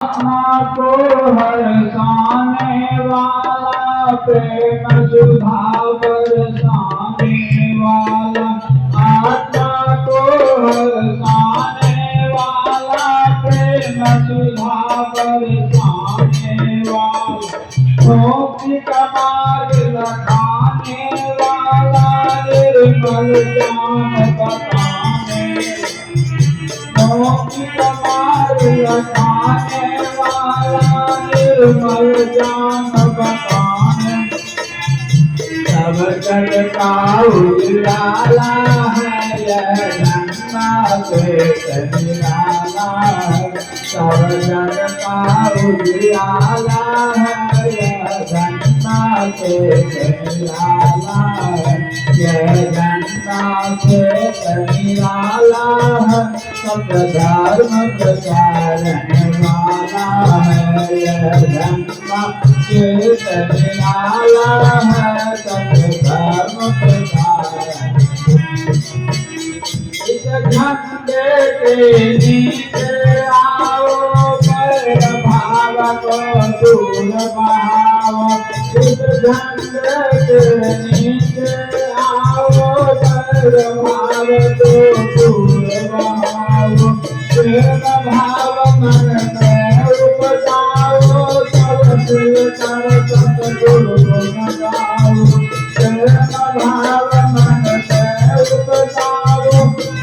आत्मा को हर्षाने वाला, प्रेम सुधा बरसाने वाला। आत्मा को हर्षाने वाला, प्रेम सुधा बरसाने वाला। मोक्ष का मार्ग लखाने वाला, निर्मल ज्ञान बताने। मोक्ष का मार्ग लखाने वाला, निर्मल ज्ञान बताने। सब जग का उजियाला है यह गंगा से निराला। सब जग का उजियाला है यह गंगा से निराला। यह गंगा से निराला है, सब धर्म प्रचारने वाला है। यह गंगा से निराला है, सब धर्म प्रचारने। इस झंडे के नीचे आओ, पर भाव को दूर बहाओ। इस झंडे के नीचे आओ, पर भाव को दूर बहाओ। प्रेम भाव मन में उपजाओ, सब मिलकर सतगुरु गुण गाओ। प्रेम भाव मन में उपजाओ,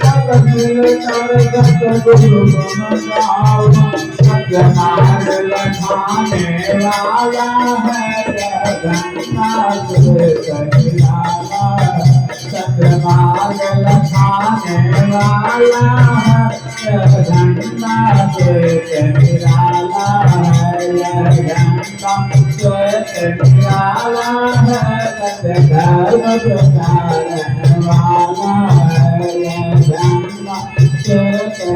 सब मिलकर सतगुरु गुण गाओ। सतमार्ग लखाने वाला है यह गंगा से निराला। सतमार्ग लखाने वाला है यह गंगा से निराला। यह गंगा से निराला है, सतधर्म प्रचारने वाला है। यह गंगा से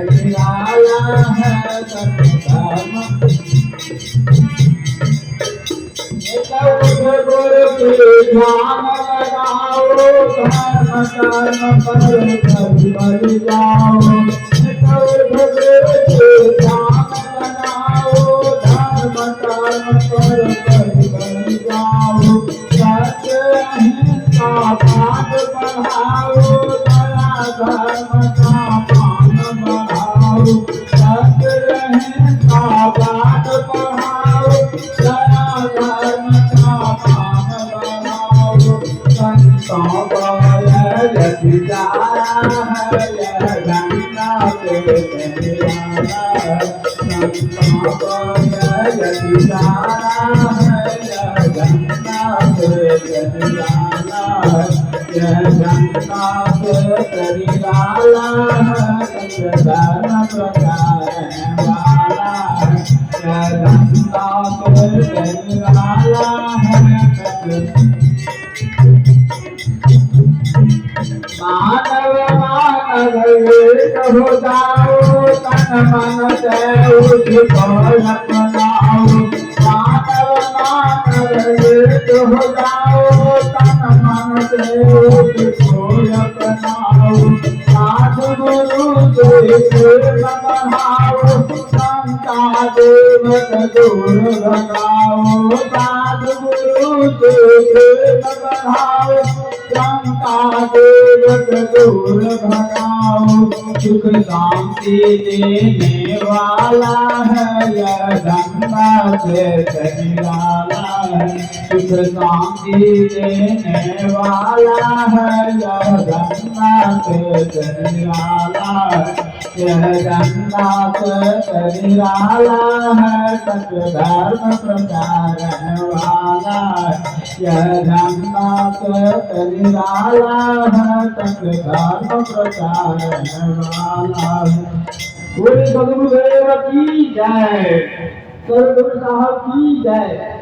निराला है, सतधर्म। गुरु की ध्यान लगाओ, धर्म कर्म पर कभी बल जाओ। गुरु की ध्यान लगाओ, धर्म कर्म पर कभी बल जाओ। सत्य अहिंसा पाठ बढ़ाओ, दया धर्म का मान बढ़ाओ। सत्य अहिंसा पाठ बढ़ाओ, दया धर्म का मान बढ़ाओ। संतों को यह विचारा है यह गंगा से निराला। संतों को यह विचारा है यह गंगा से निराला। यह गंगा से निराला है, सतधर्म प्रचारने वाला है। यह गंगा से निराला है, मानव मानव एक हो जाओ, तन मन से उसको अपनाओ। मानव मानव एक हो जाओ, तन मन से उसको अपनाओ। साधु गुरु से प्रेम बढ़ाओ, शंका देवत दूर भगाओ। साधु गुरु से प्रेम बढ़ाओ, शंका देवत दूर भगाओ। सुख शांति देने वाला है यह गंगा से निराला। सुख शांति देने वाला है यह गंगा से निराला। यह गंगा से निराला है, सतधर्म प्रचारने वाला। यह गंगा से निराला है, सतधर्म प्रचारने वाला। बोले सदगुरुदेव की जय, सदगुरु साहब की जय।